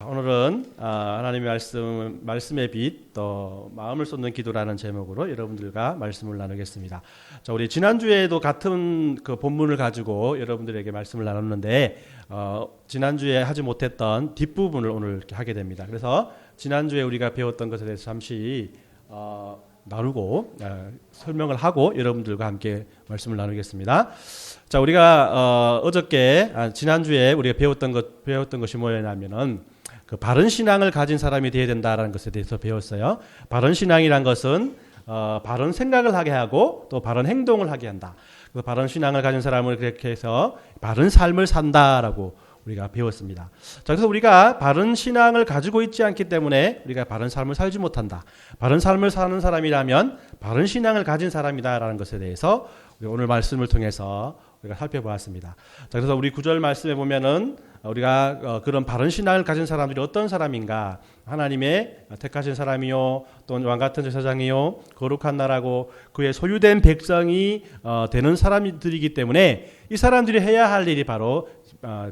오늘은 하나님의 말씀의 빛, 또 마음을 쏟는 기도라는 제목으로 여러분들과 말씀을 나누겠습니다. 자, 우리 지난주에도 같은 그 본문을 가지고 여러분들에게 말씀을 나눴는데 지난주에 하지 못했던 뒷부분을 오늘 이렇게 하게 됩니다. 그래서 지난주에 우리가 배웠던 것에 대해서 잠시 나누고 설명을 하고 여러분들과 함께 말씀을 나누겠습니다. 자, 우리가 어저께 지난주에 우리가 배웠던 것이 뭐냐면은 그 바른 신앙을 가진 사람이 되어야 된다라는 것에 대해서 배웠어요. 바른 신앙이란 것은 바른 생각을 하게 하고 또 바른 행동을 하게 한다. 그래서 바른 신앙을 가진 사람을 그렇게 해서 바른 삶을 산다라고 우리가 배웠습니다. 자, 그래서 우리가 바른 신앙을 가지고 있지 않기 때문에 우리가 바른 삶을 살지 못한다. 바른 삶을 사는 사람이라면 바른 신앙을 가진 사람이다라는 것에 대해서 오늘 말씀을 통해서 우리가 살펴보았습니다. 자, 그래서 우리 구절 말씀에 보면은 우리가 그런 바른 신앙을 가진 사람들이 어떤 사람인가? 하나님의 택하신 사람이요, 또 왕같은 제사장이요, 거룩한 나라고 그의 소유된 백성이 되는 사람들이기 때문에 이 사람들이 해야 할 일이 바로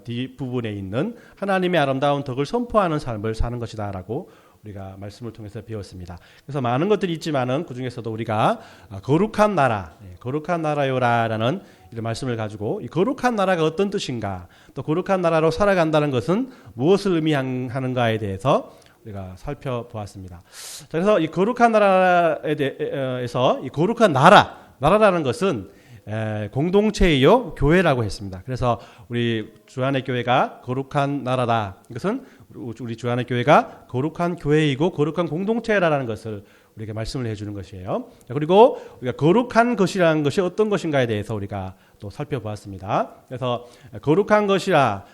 뒷부분에 있는 하나님의 아름다운 덕을 선포하는 삶을 사는 것이다라고 우리가 말씀을 통해서 배웠습니다. 그래서 많은 것들이 있지만은 그 중에서도 우리가 거룩한 나라, 거룩한 나라요라라는 이런 말씀을 가지고 이 거룩한 나라가 어떤 뜻인가, 또 거룩한 나라로 살아간다는 것은 무엇을 의미하는가에 대해서 우리가 살펴보았습니다. 자, 그래서 이 거룩한 나라에 대해서 이 거룩한 나라라는 것은 공동체이요 교회라고 했습니다. 그래서 우리 주안의 교회가 거룩한 나라다. 이것은 우리 주안의 교회가 거룩한 교회이고 거룩한 공동체라는 것을 우리에게 말씀을 해주는 것이에요. 그리고 우리가 거룩한 것이라는 것이 어떤 것인가에 대해서 우리가 또 살펴보았습니다. 그래서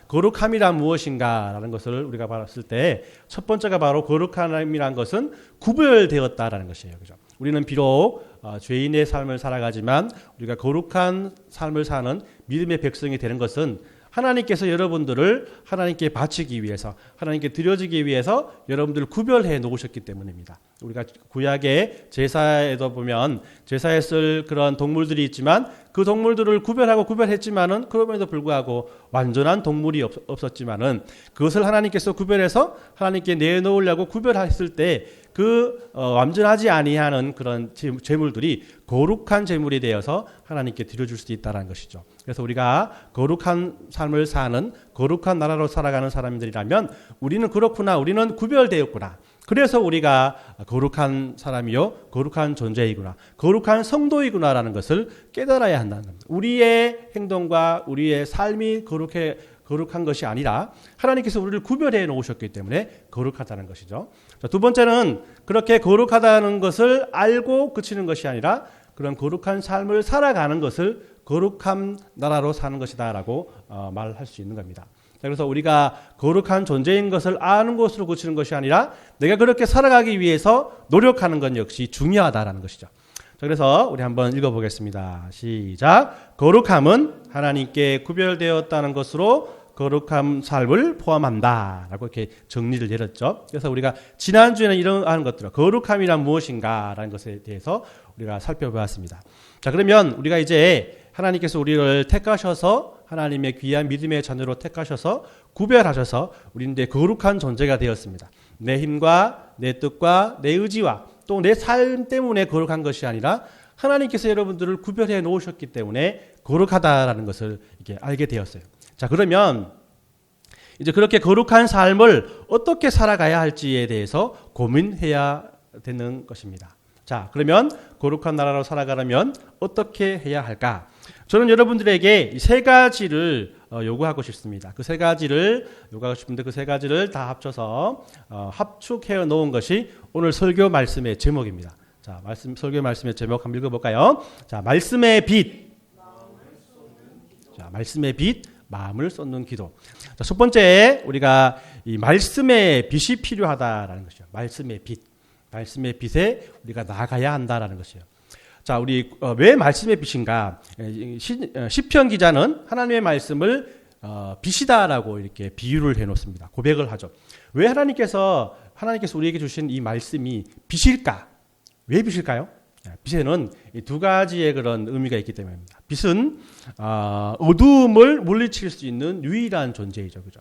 거룩함이란 무엇인가라는 것을 우리가 봤을 때 첫 번째가 바로 거룩함이란 것은 구별되었다라는 것이에요. 그죠? 우리는 비록 죄인의 삶을 살아가지만 우리가 거룩한 삶을 사는 믿음의 백성이 되는 것은 하나님께서 여러분들을 하나님께 바치기 위해서, 하나님께 드려지기 위해서 여러분들을 구별해 놓으셨기 때문입니다. 우리가 구약의 제사에도 보면 제사에 쓸 그런 동물들이 있지만 그 동물들을 구별했지만은 그럼에도 불구하고 완전한 동물이 없었지만은 그것을 하나님께서 구별해서 하나님께 내놓으려고 구별했을 때 그 완전하지 아니하는 그런 제물들이 거룩한 제물이 되어서 하나님께 드려줄 수 있다는 것이죠. 그래서 우리가 거룩한 삶을 사는 거룩한 나라로 살아가는 사람들이라면 우리는 그렇구나, 우리는 구별되었구나. 그래서 우리가 거룩한 사람이요, 거룩한 존재이구나, 거룩한 성도이구나라는 것을 깨달아야 한다는 겁니다. 우리의 행동과 우리의 삶이 거룩한 것이 아니라 하나님께서 우리를 구별해 놓으셨기 때문에 거룩하다는 것이죠. 자, 두 번째는 그렇게 거룩하다는 것을 알고 그치는 것이 아니라 그런 거룩한 삶을 살아가는 것을 거룩한 나라로 사는 것이다라고 말할 수 있는 겁니다. 자, 그래서 우리가 거룩한 존재인 것을 아는 것으로 그치는 것이 아니라 내가 그렇게 살아가기 위해서 노력하는 것 역시 중요하다라는 것이죠. 자, 그래서 우리 한번 읽어보겠습니다. 시작. 거룩함은 하나님께 구별되었다는 것으로 거룩한 삶을 포함한다 라고 이렇게 정리를 내렸죠. 그래서 우리가 지난주에는 이러한 것들, 거룩함이란 무엇인가 라는 것에 대해서 우리가 살펴보았습니다. 자, 그러면 우리가 이제 하나님께서 우리를 택하셔서 하나님의 귀한 믿음의 자녀로 택하셔서 구별하셔서 우리는 이제 거룩한 존재가 되었습니다. 내 힘과 내 뜻과 내 의지와 또 내 삶 때문에 거룩한 것이 아니라 하나님께서 여러분들을 구별해 놓으셨기 때문에 거룩하다라는 것을 이렇게 알게 되었어요. 자, 그러면 이제 그렇게 거룩한 삶을 어떻게 살아가야 할지에 대해서 고민해야 되는 것입니다. 자, 그러면 거룩한 나라로 살아가려면 어떻게 해야 할까? 저는 여러분들에게 세 가지를 요구하고 싶습니다. 그 세 가지를 요구하고 싶은데 그 세 가지를 다 합쳐서 합축해 놓은 것이 오늘 설교 말씀의 제목입니다. 자, 설교 말씀의 제목 한번 읽어볼까요? 자, 말씀의 빛. 자, 말씀의 빛. 마음을 쏟는 기도. 자, 첫 번째 우리가 이 말씀의 빛이 필요하다라는 것이죠. 말씀의 빛. 말씀의 빛에 우리가 나아가야 한다라는 것이에요. 자, 우리 왜 말씀의 빛인가? 시편 기자는 하나님의 말씀을 빛이다라고 이렇게 비유를 해놓습니다. 고백을 하죠. 왜 하나님께서 우리에게 주신 이 말씀이 빛일까? 왜 빛일까요? 빛에는 두 가지의 그런 의미가 있기 때문입니다. 빛은 어두움을 물리칠 수 있는 유일한 존재이죠, 그죠?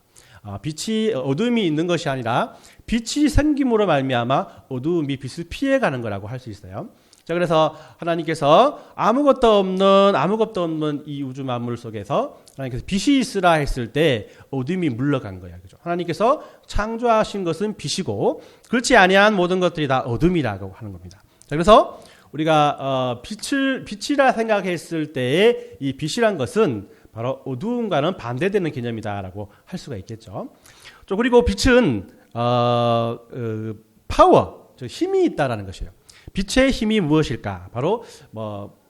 빛이 어둠이 있는 것이 아니라 빛이 생김으로 말미암아 어두움이 빛을 피해가는 거라고 할 수 있어요. 자, 그래서 하나님께서 아무것도 없는 이 우주 만물 속에서 하나님께서 빛이 있으라 했을 때 어둠이 물러간 거야. 그죠? 하나님께서 창조하신 것은 빛이고 그렇지 아니한 모든 것들이 다 어둠이라고 하는 겁니다. 자, 그래서 우리가 빛이라 생각했을 때의 이 빛이란 것은 바로 어두움과는 반대되는 개념이다라고 할 수가 있겠죠. 또 그리고 빛은 파워, 즉 힘이 있다라는 것이에요. 빛의 힘이 무엇일까? 바로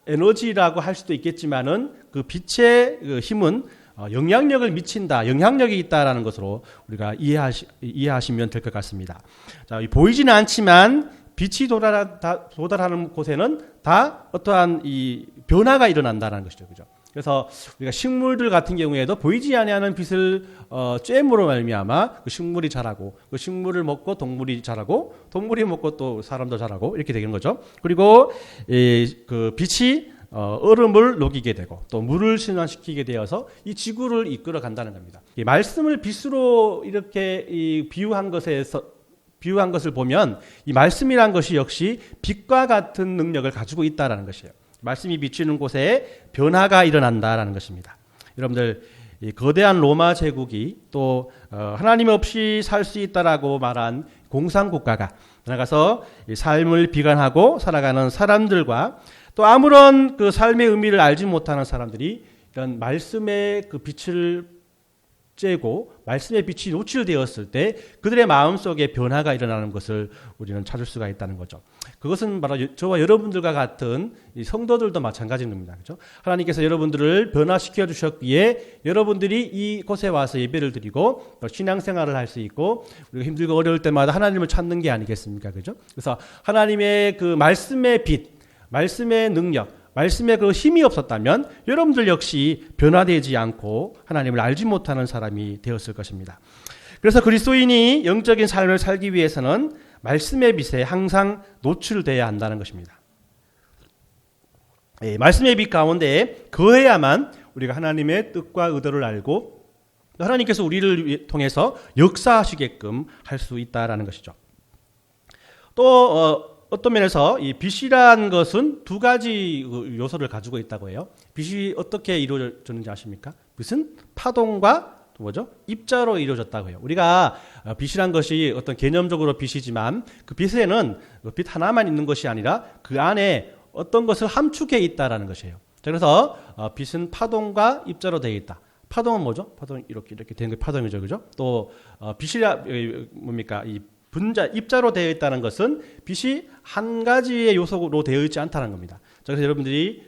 에너지라고 할 수도 있겠지만은 그 빛의 그 힘은 영향력을 미친다, 영향력이 있다라는 것으로 우리가 이해하시면 될 것 같습니다. 자, 보이지는 않지만 빛이 도달하는 곳에는 다 어떠한 이 변화가 일어난다는 것이죠, 그죠? 그래서 우리가 식물들 같은 경우에도 보이지 아니하는 빛을 쬐므로 말미암아 그 식물이 자라고 그 식물을 먹고 동물이 자라고 동물이 먹고 또 사람도 자라고 이렇게 되는 거죠. 그리고 그 빛이 얼음을 녹이게 되고 또 물을 순환시키게 되어서 이 지구를 이끌어 간다는 겁니다. 이 말씀을 빛으로 이렇게 비유한 것을 보면 이 말씀이란 것이 역시 빛과 같은 능력을 가지고 있다라는 것이에요. 말씀이 비치는 곳에 변화가 일어난다라는 것입니다. 여러분들 이 거대한 로마 제국이 또 하나님 없이 살 수 있다라고 말한 공산국가가 나가서 삶을 비관하고 살아가는 사람들과 또 아무런 그 삶의 의미를 알지 못하는 사람들이 이런 말씀의 그 빛을 쬐고 말씀의 빛이 노출되었을 때 그들의 마음속에 변화가 일어나는 것을 우리는 찾을 수가 있다는 거죠. 그것은 바로 저와 여러분들과 같은 이 성도들도 마찬가지인 겁니다. 그렇죠? 하나님께서 여러분들을 변화시켜 주셨기에 여러분들이 이곳에 와서 예배를 드리고 신앙생활을 할 수 있고 우리가 힘들고 어려울 때마다 하나님을 찾는 게 아니겠습니까? 그렇죠? 그래서 하나님의 그 말씀의 빛, 말씀의 능력, 말씀에 그 힘이 없었다면 여러분들 역시 변화되지 않고 하나님을 알지 못하는 사람이 되었을 것입니다. 그래서 그리스도인이 영적인 삶을 살기 위해서는 말씀의 빛에 항상 노출되어야 한다는 것입니다. 말씀의 빛 가운데 거해야만 우리가 하나님의 뜻과 의도를 알고 하나님께서 우리를 통해서 역사하시게끔 할 수 있다라는 것이죠. 또 어떤 면에서 이 빛이란 것은 두 가지 요소를 가지고 있다고 해요. 빛이 어떻게 이루어졌는지 아십니까? 빛은 파동과 뭐죠? 입자로 이루어졌다고 해요. 우리가 빛이란 것이 어떤 개념적으로 빛이지만 그 빛에는 빛 하나만 있는 것이 아니라 그 안에 어떤 것을 함축해 있다라는 것이에요. 자, 그래서 빛은 파동과 입자로 되어 있다. 파동은 뭐죠? 파동 이렇게 되는 게 파동이죠, 그죠? 또 빛이라 뭡니까? 이 분자, 입자로 되어 있다는 것은 빛이 한 가지의 요소로 되어 있지 않다는 겁니다. 그래서 여러분들이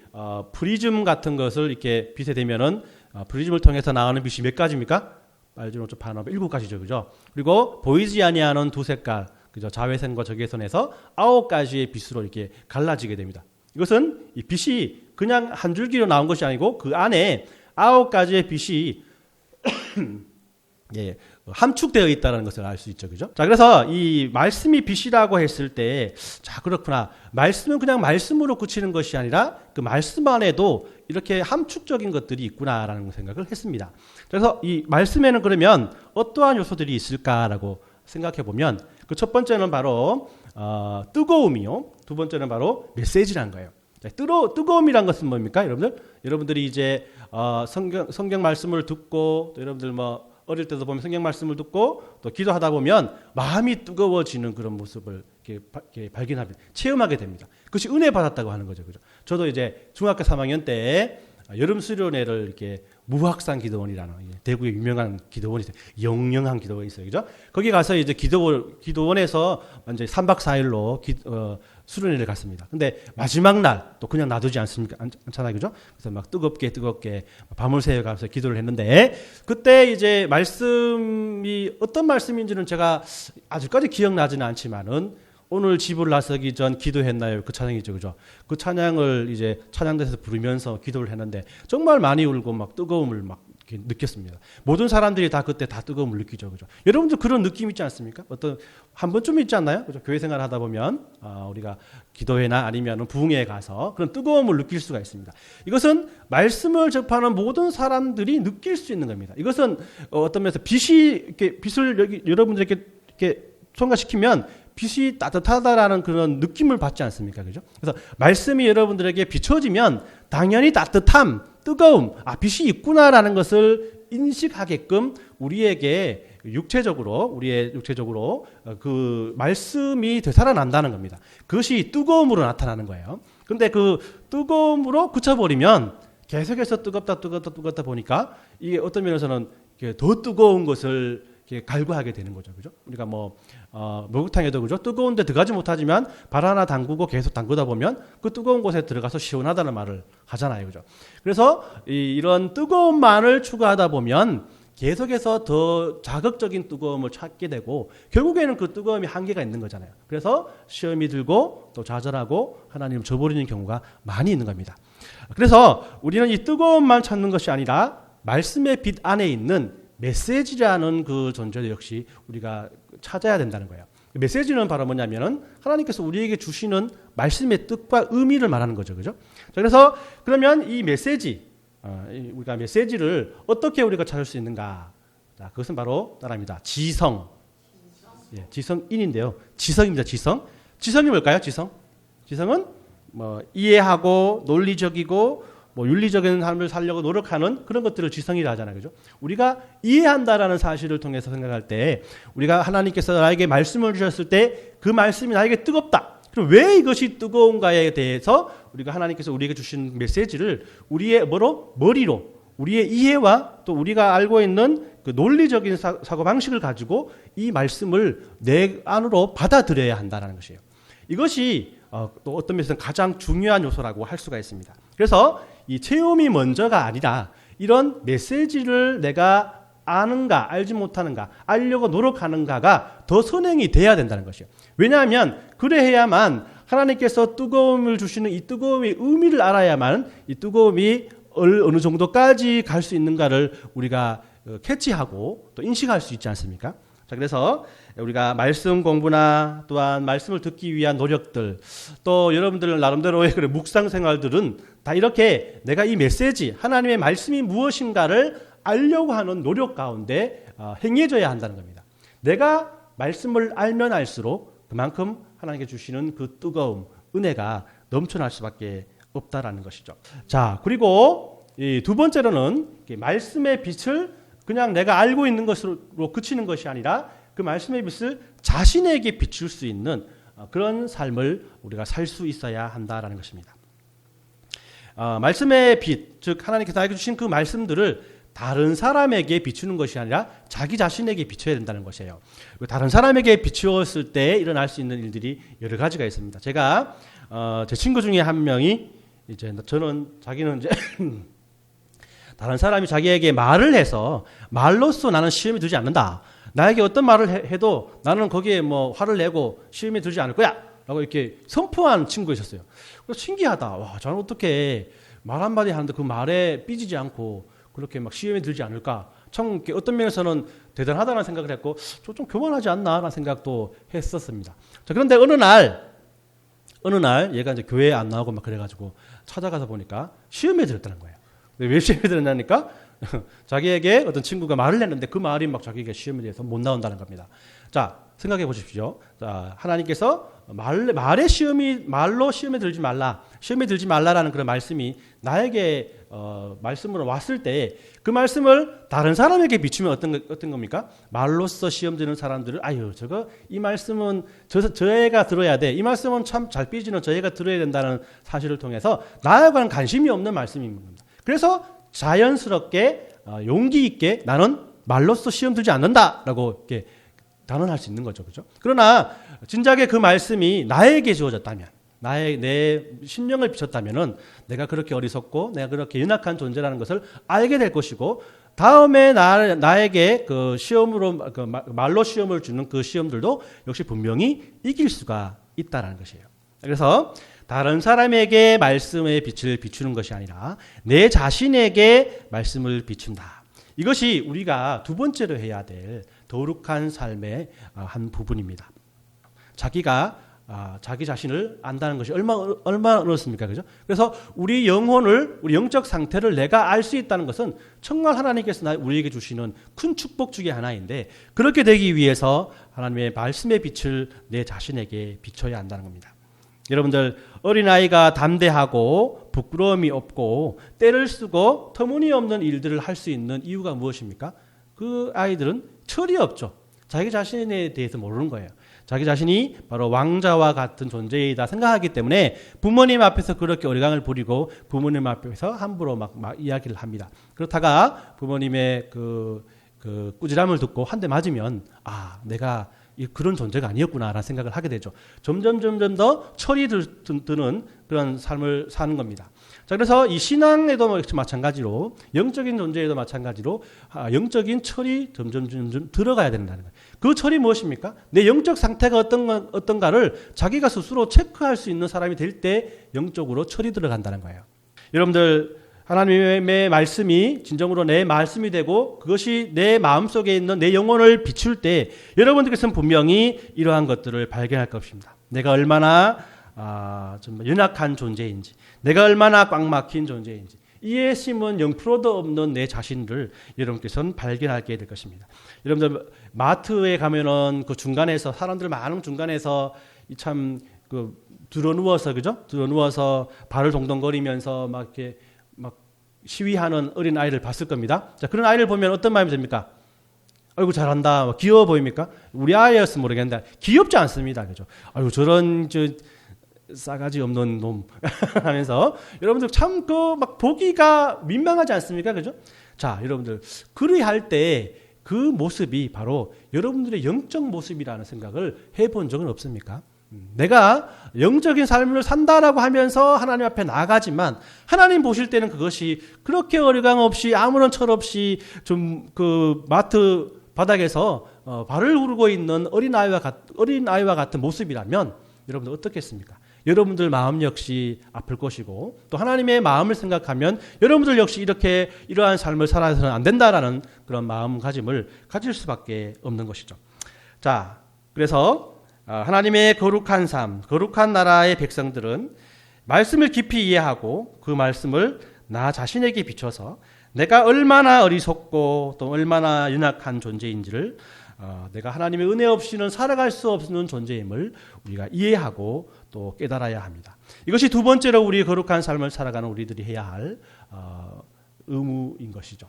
프리즘 같은 것을 이렇게 빛에 대면은 프리즘을 통해서 나오는 빛이 몇 가지입니까? 빨주노초 파노브 7가지죠, 그죠? 그리고 보이지 아니하는 두 색깔, 그죠? 자외선과 적외선에서 9가지의 빛으로 이렇게 갈라지게 됩니다. 이것은 이 빛이 그냥 한 줄기로 나온 것이 아니고 그 안에 9가지의 빛이 예, 함축되어 있다는 것을 알 수 있죠, 그죠? 자, 그래서 이 말씀이 빛이라고 했을 때, 자, 그렇구나. 말씀은 그냥 말씀으로 그치는 것이 아니라 그 말씀 안에도 이렇게 함축적인 것들이 있구나라는 생각을 했습니다. 그래서 이 말씀에는 그러면 어떠한 요소들이 있을까라고 생각해 보면 그 첫 번째는 바로 뜨거움이요. 두 번째는 바로 메시지라는 거예요. 자, 뜨거움이란 것은 뭡니까, 여러분들? 여러분들이 이제 성경 말씀을 듣고 또 여러분들 어릴 때도 보면 성경 말씀을 듣고 또 기도하다 보면 마음이 뜨거워지는 그런 모습을 이렇게 발견합니다. 체험하게 됩니다. 그것이 은혜 받았다고 하는 거죠. 그죠? 저도 이제 중학교 3학년 때 여름 수련회를 이렇게 무학산 기도원이라는 대구의 유명한 기도원이 있어요. 영영한 기도원이 있어요. 그죠? 거기 가서 이제 기도원에서 이제 3박 4일로 수련회를 갔습니다. 근데 마지막 날 또 그냥 놔두지 않잖아요. 그죠? 그래서 막 뜨겁게 밤을 새워 가서 기도를 했는데 그때 이제 말씀이 어떤 말씀인지는 제가 아직까지 기억나지는 않지만은 오늘 집을 나서기 전 기도했나요? 그 찬양이죠. 그죠? 그 찬양을 이제 찬양대에서 부르면서 기도를 했는데 정말 많이 울고 막 뜨거움을 막 느꼈습니다. 모든 사람들이 다 그때 다 뜨거움을 느끼죠, 그죠? 여러분도 그런 느낌 있지 않습니까? 어떤 한 번쯤 있지 않나요? 그죠? 교회 생활 하다 보면 우리가 기도회나 아니면 부흥회에 가서 그런 뜨거움을 느낄 수가 있습니다. 이것은 말씀을 접하는 모든 사람들이 느낄 수 있는 겁니다. 이것은 어떤 면에서 빛을 여러분들에게 이렇게 첨가시키면 빛이 따뜻하다라는 그런 느낌을 받지 않습니까? 그죠? 그래서 말씀이 여러분들에게 비춰지면 당연히 따뜻함, 뜨거움, 빛이 있구나라는 것을 인식하게끔 우리의 육체적으로 그 말씀이 되살아난다는 겁니다. 그것이 뜨거움으로 나타나는 거예요. 근데 그 뜨거움으로 그쳐버리면 계속해서 뜨겁다 보니까 이게 어떤 면에서는 더 뜨거운 것을 갈구하게 되는 거죠. 그죠? 우리가 목욕탕에도 그죠? 뜨거운데 들어가지 못하지만 발 하나 담그고 계속 담그다 보면 그 뜨거운 곳에 들어가서 시원하다는 말을 하잖아요. 그죠? 그래서 이런 뜨거움만을 추구하다 보면 계속해서 더 자극적인 뜨거움을 찾게 되고 결국에는 그 뜨거움이 한계가 있는 거잖아요. 그래서 시험이 들고 또 좌절하고 하나님을 저버리는 경우가 많이 있는 겁니다. 그래서 우리는 이 뜨거움만 찾는 것이 아니라 말씀의 빛 안에 있는 메시지라는 그 존재 역시 우리가 찾아야 된다는 거예요. 메시지는 바로 뭐냐면은 하나님께서 우리에게 주시는 말씀의 뜻과 의미를 말하는 거죠. 그죠? 자, 그래서 그러면 이 메시지, 우리가 메시지를 어떻게 우리가 찾을 수 있는가? 자, 그것은 바로 따라합니다. 지성. 예, 지성인인데요. 지성입니다. 지성이 뭘까요? 지성은 이해하고 논리적이고 윤리적인 삶을 살려고 노력하는 그런 것들을 지성이라 하잖아요. 그죠? 우리가 이해한다라는 사실을 통해서 생각할 때 우리가 하나님께서 나에게 말씀을 주셨을 때 그 말씀이 나에게 뜨겁다. 그럼 왜 이것이 뜨거운가에 대해서 우리가 하나님께서 우리에게 주신 메시지를 우리의 머리로 우리의 이해와 또 우리가 알고 있는 그 논리적인 사고방식을 가지고 이 말씀을 내 안으로 받아들여야 한다는 것이에요. 이것이 또 어떤 면에서는 가장 중요한 요소라고 할 수가 있습니다. 그래서 이 체험이 먼저가 아니라 이런 메시지를 내가 아는가 알지 못하는가 알려고 노력하는가가 더 선행이 돼야 된다는 것이에요. 왜냐하면 그래야만 하나님께서 뜨거움을 주시는 이 뜨거움의 의미를 알아야만 이 뜨거움이 어느 정도까지 갈 수 있는가를 우리가 캐치하고 또 인식할 수 있지 않습니까? 자, 그래서 우리가 말씀 공부나 또한 말씀을 듣기 위한 노력들 또 여러분들 나름대로의 그런 묵상 생활들은 다 이렇게 내가 이 메시지 하나님의 말씀이 무엇인가를 알려고 하는 노력 가운데 행해져야 한다는 겁니다. 내가 말씀을 알면 알수록 그만큼 하나님께 주시는 그 뜨거움, 은혜가 넘쳐날 수밖에 없다라는 것이죠. 자, 그리고 이 두 번째로는 말씀의 빛을 그냥 내가 알고 있는 것으로 그치는 것이 아니라 그 말씀의 빛을 자신에게 비출 수 있는 그런 삶을 우리가 살 수 있어야 한다라는 것입니다. 말씀의 빛, 즉 하나님께서 나에게 주신 그 말씀들을 다른 사람에게 비추는 것이 아니라 자기 자신에게 비춰야 된다는 것이에요. 다른 사람에게 비추었을 때 일어날 수 있는 일들이 여러 가지가 있습니다. 제가 제 친구 중에 한 명이 자기는 이제 다른 사람이 자기에게 말을 해서 말로써 나는 시험에 들지 않는다. 나에게 어떤 말을 해도 나는 거기에 화를 내고 시험에 들지 않을 거야. 라고 이렇게 선포한 친구가 있었어요. 그래서 신기하다. 와, 저는 어떻게 말 한마디 하는데 그 말에 삐지지 않고 그렇게 시험에 들지 않을까. 참 어떤 면에서는 대단하다는 생각을 했고 좀 교만하지 않나라는 생각도 했었습니다. 자, 그런데 어느 날 얘가 이제 교회에 안 나오고 그래가지고 찾아가서 보니까 시험에 들었다는 거예요. 왜 시험에 들었냐니까 자기에게 어떤 친구가 말을 했는데 그 말이 자기에게 시험에 대해서 못 나온다는 겁니다. 자, 생각해 보십시오. 자, 하나님께서 말로 시험에 들지 말라라는 그런 말씀이 나에게 말씀으로 왔을 때 그 말씀을 다른 사람에게 비추면 어떤 겁니까? 말로써 시험 드는 사람들은 이 말씀은 저 애가 들어야 돼. 이 말씀은 참 잘 삐지는 저 애가 들어야 된다는 사실을 통해서 나에 관한 관심이 없는 말씀입니다. 그래서 자연스럽게 용기 있게 나는 말로써 시험 들지 않는다라고 이렇게 단언할 수 있는 거죠. 그죠? 그러나 진작에 그 말씀이 나에게 주어졌다면 내 심령을 비췄다면은 내가 그렇게 어리석고 내가 그렇게 연약한 존재라는 것을 알게 될 것이고 다음에 나에게 그 시험으로 말로 시험을 주는 그 시험들도 역시 분명히 이길 수가 있다라는 것이에요. 그래서 다른 사람에게 말씀의 빛을 비추는 것이 아니라 내 자신에게 말씀을 비춘다. 이것이 우리가 두 번째로 해야 될 거룩한 삶의 한 부분입니다. 자기가 자기 자신을 안다는 것이 얼마나 어렵습니까? 그죠? 그래서 우리 영혼을, 우리 영적 상태를 내가 알 수 있다는 것은 정말 하나님께서 우리에게 주시는 큰 축복 중에 하나인데, 그렇게 되기 위해서 하나님의 말씀의 빛을 내 자신에게 비춰야 한다는 겁니다. 여러분들, 어린아이가 담대하고 부끄러움이 없고 때를 쓰고 터무니없는 일들을 할 수 있는 이유가 무엇입니까? 그 아이들은 철이 없죠. 자기 자신에 대해서 모르는 거예요. 자기 자신이 바로 왕자와 같은 존재이다 생각하기 때문에 부모님 앞에서 그렇게 어리광을 부리고 부모님 앞에서 함부로 막 이야기를 합니다. 그렇다가 부모님의 그 꾸지람을 듣고 한 대 맞으면 내가 그런 존재가 아니었구나라는 생각을 하게 되죠. 점점 더 철이 드는 그런 삶을 사는 겁니다. 자, 그래서 이 신앙에도 마찬가지로, 영적인 존재에도 마찬가지로 영적인 철이 점점 들어가야 된다는 거예요. 그 철이 무엇입니까? 내 영적 상태가 어떤가를 자기가 스스로 체크할 수 있는 사람이 될 때 영적으로 철이 들어간다는 거예요. 여러분들, 하나님의 말씀이 진정으로 내 말씀이 되고 그것이 내 마음속에 있는 내 영혼을 비출 때 여러분들께서는 분명히 이러한 것들을 발견할 것입니다. 내가 얼마나 좀 연약한 존재인지, 내가 얼마나 꽉 막힌 존재인지, 이에 심은 0%도 없는 내 자신을 여러분께서는 발견하게 될 것입니다. 여러분들, 마트에 가면은 그 중간에서, 사람들 많은 중간에서 참 드러누워서, 그죠? 드러누워서 발을 동동거리면서 막 이렇게 시위하는 어린 아이를 봤을 겁니다. 자, 그런 아이를 보면 어떤 마음이 듭니까? 아이고 잘한다, 귀여워 보입니까? 우리 아이였으면 모르겠는데 귀엽지 않습니다, 그죠? 아이고 저런 싸가지 없는 놈 하면서 여러분들 참 막 보기가 민망하지 않습니까, 그죠? 자, 여러분들 그리 할 때 그 모습이 바로 여러분들의 영적 모습이라는 생각을 해본 적은 없습니까? 내가 영적인 삶을 산다라고 하면서 하나님 앞에 나아가지만 하나님 보실 때는 그것이 그렇게 어리광 없이 아무런 철 없이 좀 마트 바닥에서 발을 후르고 있는 어린아이와 같은 모습이라면 여러분들 어떻겠습니까? 여러분들 마음 역시 아플 것이고, 또 하나님의 마음을 생각하면 여러분들 역시 이러한 삶을 살아서는 안 된다라는 그런 마음가짐을 가질 수밖에 없는 것이죠. 자, 그래서 하나님의 거룩한 삶, 거룩한 나라의 백성들은 말씀을 깊이 이해하고 그 말씀을 나 자신에게 비춰서 내가 얼마나 어리석고 또 얼마나 연약한 존재인지를, 내가 하나님의 은혜 없이는 살아갈 수 없는 존재임을 우리가 이해하고 또 깨달아야 합니다. 이것이 두 번째로 우리 거룩한 삶을 살아가는 우리들이 해야 할 의무인 것이죠.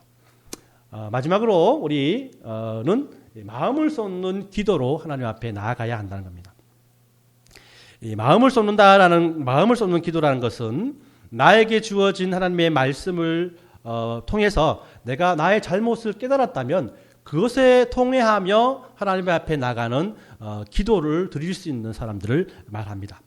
마지막으로 우리는 마음을 쏟는 기도로 하나님 앞에 나아가야 한다는 겁니다. 이 마음을 쏟는 기도라는 것은 나에게 주어진 하나님의 말씀을 통해서 내가 나의 잘못을 깨달았다면 그것에 통회하며 하나님 앞에 나가는 기도를 드릴 수 있는 사람들을 말합니다.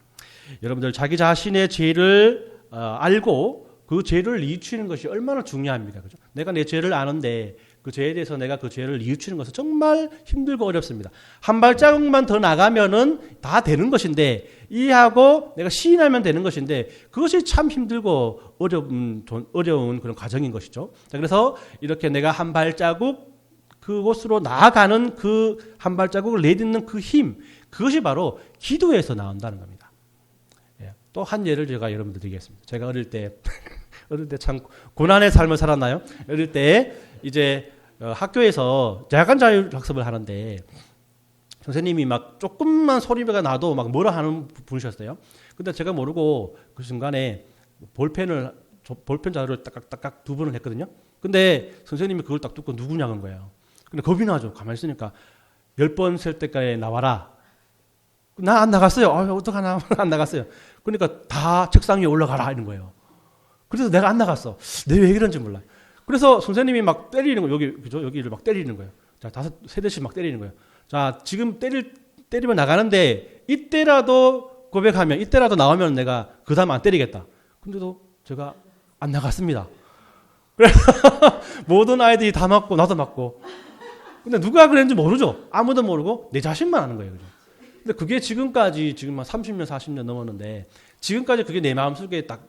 여러분들, 자기 자신의 죄를 알고 그 죄를 뉘우치는 것이 얼마나 중요합니까? 그죠? 내가 내 죄를 아는데 그 죄에 대해서 내가 그 죄를 뉘우치는 것은 정말 힘들고 어렵습니다. 한 발자국만 더 나가면은 다 되는 것인데, 이해하고 내가 시인하면 되는 것인데 그것이 참 힘들고 어려운 그런 과정인 것이죠. 자, 그래서 이렇게 내가 한 발자국 그곳으로 나아가는 그 한 발자국을 내딛는 그 힘, 그것이 바로 기도에서 나온다는 겁니다. 또 한 예를 제가 여러분들 드리겠습니다. 제가 어릴 때 참 고난의 삶을 살았나요? 어릴 때 이제 학교에서 야간 자율학습을 하는데 선생님이 막 조금만 소리가 나도 막 뭐라 하는 분이셨어요. 근데 제가 모르고 그 순간에 볼펜 자루를 딱딱 두 번을 했거든요. 근데 선생님이 그걸 딱 듣고 누구냐는 거예요. 근데 겁이 나죠. 가만히 있으니까 10번 셀 때까지 나와라. 나 안 나갔어요. 어떡하나. 안 나갔어요. 그러니까 다 책상 위에 올라가라 이런 거예요. 그래서 내가 안 나갔어. 내가 왜 이런지 몰라. 그래서 선생님이 막 때리는 거예요. 여기를 막 때리는 거예요. 자, 3대씩 막 때리는 거예요. 자, 지금 때리면 나가는데 이때라도 고백하면, 이때라도 나오면 내가 그 다음 안 때리겠다. 근데도 제가 안 나갔습니다. 그래서 모든 아이들이 다 맞고 나도 맞고. 근데 누가 그랬는지 모르죠. 아무도 모르고 내 자신만 아는 거예요. 그죠? 근데 그게 지금 한 30년, 40년 넘었는데 지금까지 그게 내 마음속에 딱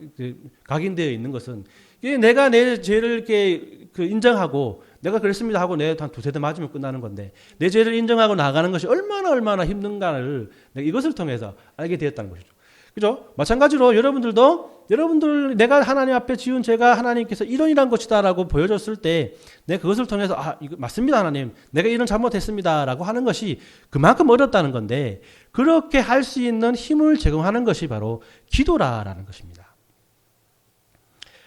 각인되어 있는 것은, 이게 내가 내 죄를 이렇게 인정하고 내가 그랬습니다 하고 내 한 두세 대 맞으면 끝나는 건데 내 죄를 인정하고 나가는 것이 얼마나 힘든가를 내가 이것을 통해서 알게 되었다는 것이죠. 그죠? 마찬가지로 여러분들 내가 하나님 앞에 지은 죄가 하나님께서 이런 것이다라고 보여줬을 때 내가 그것을 통해서 이거 맞습니다 하나님 내가 이런 잘못했습니다라고 하는 것이 그만큼 어렵다는 건데 그렇게 할 수 있는 힘을 제공하는 것이 바로 기도라라는 것입니다.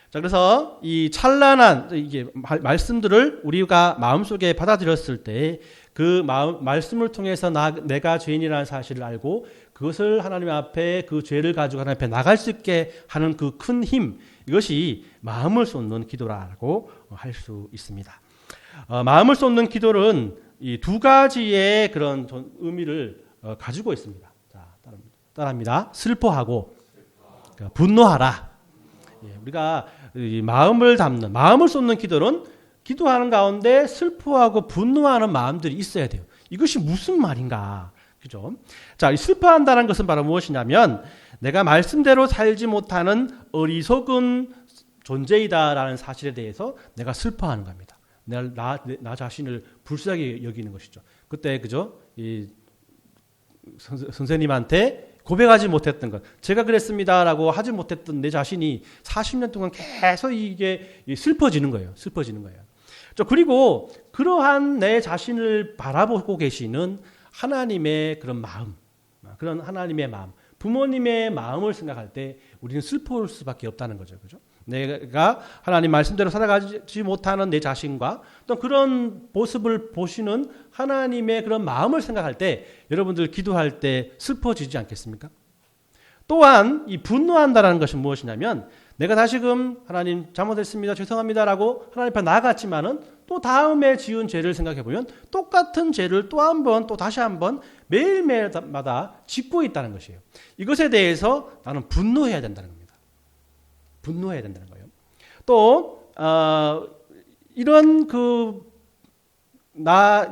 자, 그래서 이 찬란한 이게 말씀들을 우리가 마음속에 받아들였을 때 그 말씀을 통해서 내가 죄인이라는 사실을 알고 그것을 하나님 앞에 그 죄를 가지고 하나님 앞에 나갈 수 있게 하는 그 큰 힘 이것이 마음을 쏟는 기도라고 할 수 있습니다. 마음을 쏟는 기도는 이 두 가지의 그런 의미를 가지고 있습니다. 자, 따라합니다. 슬퍼하고 분노하라. 우리가 이 마음을 담는 마음을 쏟는 기도는 기도하는 가운데 슬퍼하고 분노하는 마음들이 있어야 돼요. 이것이 무슨 말인가? 그죠? 자, 이 슬퍼한다는 것은 바로 무엇이냐면 내가 말씀대로 살지 못하는 어리석은 존재이다라는 사실에 대해서 내가 슬퍼하는 겁니다. 나 자신을 불쌍하게 여기는 것이죠. 그때 그죠? 이 선생님한테 고백하지 못했던 것, 제가 그랬습니다라고 하지 못했던 내 자신이 40년 동안 계속 이게 슬퍼지는 거예요. 그리고 그러한 내 자신을 바라보고 계시는 하나님의 그런 마음, 그런 하나님의 마음, 부모님의 마음을 생각할 때 우리는 슬퍼할 수밖에 없다는 거죠. 그죠? 내가 하나님 말씀대로 살아가지 못하는 내 자신과 또 그런 모습을 보시는 하나님의 그런 마음을 생각할 때 여러분들 기도할 때 슬퍼지지 않겠습니까? 또한 이 분노한다는 것은 무엇이냐면 내가 다시금 하나님 잘못했습니다. 죄송합니다라고 하나님 앞에 나아갔지만은 또 다음에 지은 죄를 생각해 보면 똑같은 죄를 또 한 번 또 다시 한번 매일매일마다 짓고 있다는 것이에요. 이것에 대해서 나는 분노해야 된다는 겁니다. 분노해야 된다는 거예요. 또 이런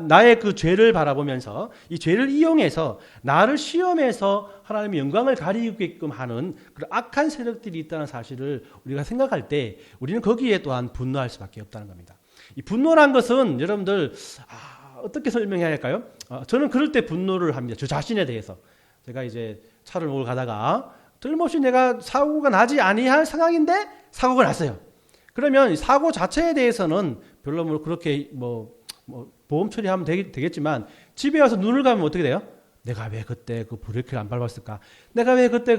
나의 그 죄를 바라보면서 이 죄를 이용해서 나를 시험해서 하나님의 영광을 가리게끔 하는 그런 악한 세력들이 있다는 사실을 우리가 생각할 때 우리는 거기에 또한 분노할 수밖에 없다는 겁니다. 이 분노란 것은 여러분들 어떻게 설명해야 할까요? 저는 그럴 때 분노를 합니다. 저 자신에 대해서. 제가 이제 차를 몰고 가다가 틀림없이 내가 사고가 나지 아니할 상황인데 사고가 났어요. 그러면 사고 자체에 대해서는 별로 그렇게 보험 처리하면 되겠지만 집에 와서 눈을 감으면 어떻게 돼요? 내가 왜 그때 그 브레이크를 안 밟았을까? 내가 왜 그때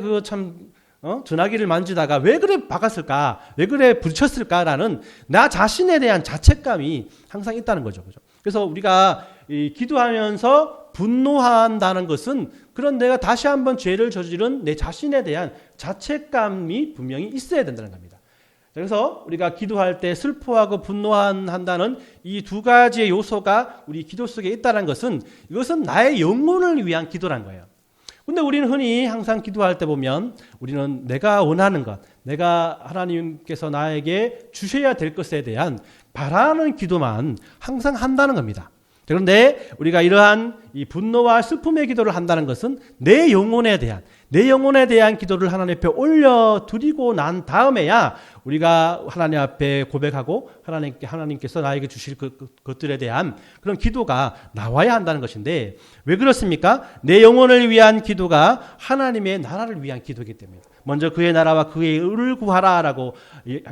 전화기를 만지다가 왜 그래 박았을까? 왜 그래 부딪혔을까라는 나 자신에 대한 자책감이 항상 있다는 거죠. 그죠? 그래서 우리가 기도하면서 분노한다는 것은 그런 내가 다시 한번 죄를 저지른 내 자신에 대한 자책감이 분명히 있어야 된다는 겁니다. 그래서 우리가 기도할 때 슬퍼하고 분노한다는 이 두 가지의 요소가 우리 기도 속에 있다는 것은 이것은 나의 영혼을 위한 기도란 거예요. 근데 우리는 흔히 항상 기도할 때 보면 우리는 내가 원하는 것, 내가 하나님께서 나에게 주셔야 될 것에 대한 바라는 기도만 항상 한다는 겁니다. 그런데 우리가 이러한 이 분노와 슬픔의 기도를 한다는 것은 내 영혼에 대한 기도를 하나님 앞에 올려드리고 난 다음에야 우리가 하나님 앞에 고백하고 하나님께서 나에게 주실 것들에 대한 그런 기도가 나와야 한다는 것인데 왜 그렇습니까? 내 영혼을 위한 기도가 하나님의 나라를 위한 기도이기 때문입니다. 먼저 그의 나라와 그의 의를 구하라라고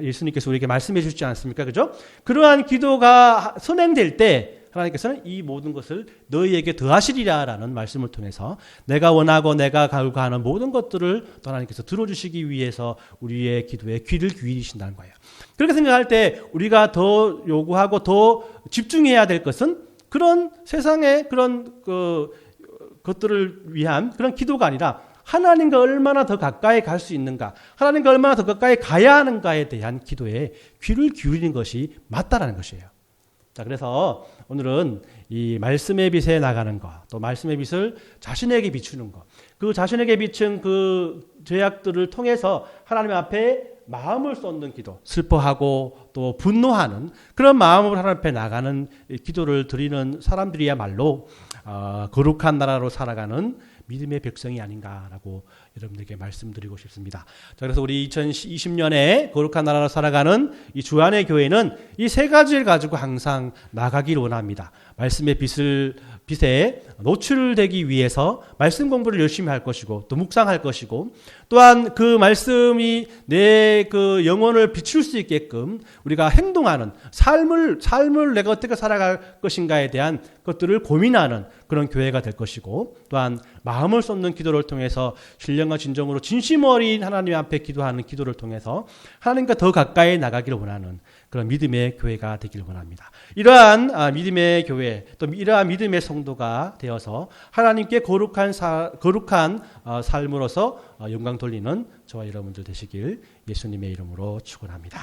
예수님께서 우리에게 말씀해 주시지 않습니까? 그죠? 그러한 기도가 선행될 때 하나님께서는 이 모든 것을 너희에게 더하시리라라는 말씀을 통해서 내가 원하고 내가 갈구하는 모든 것들을 하나님께서 들어주시기 위해서 우리의 기도에 귀를 기울이신다는 거예요. 그렇게 생각할 때 우리가 더 요구하고 더 집중해야 될 것은 그런 세상의 그런 것들을 위한 그런 기도가 아니라 하나님과 얼마나 더 가까이 갈 수 있는가, 하나님과 얼마나 더 가까이 가야 하는가에 대한 기도에 귀를 기울이는 것이 맞다라는 것이에요. 자, 그래서 오늘은 이 말씀의 빛에 나가는 것, 또 말씀의 빛을 자신에게 비추는 것, 그 자신에게 비춘 그 죄악들을 통해서 하나님 앞에 마음을 쏟는 기도, 슬퍼하고 또 분노하는 그런 마음으로 하나님 앞에 나가는 기도를 드리는 사람들이야말로 거룩한 나라로 살아가는 믿음의 백성이 아닌가라고 여러분들에게 말씀드리고 싶습니다. 자, 그래서 우리 2020년에 거룩한 나라로 살아가는 이 주안의 교회는 이 세 가지를 가지고 항상 나가기를 원합니다. 말씀의 빛에 노출되기 위해서 말씀 공부를 열심히 할 것이고 또 묵상할 것이고 또한 그 말씀이 내 그 영혼을 비출 수 있게끔 우리가 행동하는 삶을 내가 어떻게 살아갈 것인가에 대한 것들을 고민하는 그런 교회가 될 것이고 또한 마음을 쏟는 기도를 통해서 신령과 진정으로 진심 어린 하나님 앞에 기도하는 기도를 통해서 하나님과 더 가까이 나가기를 원하는 그런 믿음의 교회가 되기를 원합니다. 이러한 믿음의 교회 또 이러한 믿음의 성도가 되어서 하나님께 거룩한 삶으로서 영광 돌리는 저와 여러분들 되시길 예수님의 이름으로 축원합니다.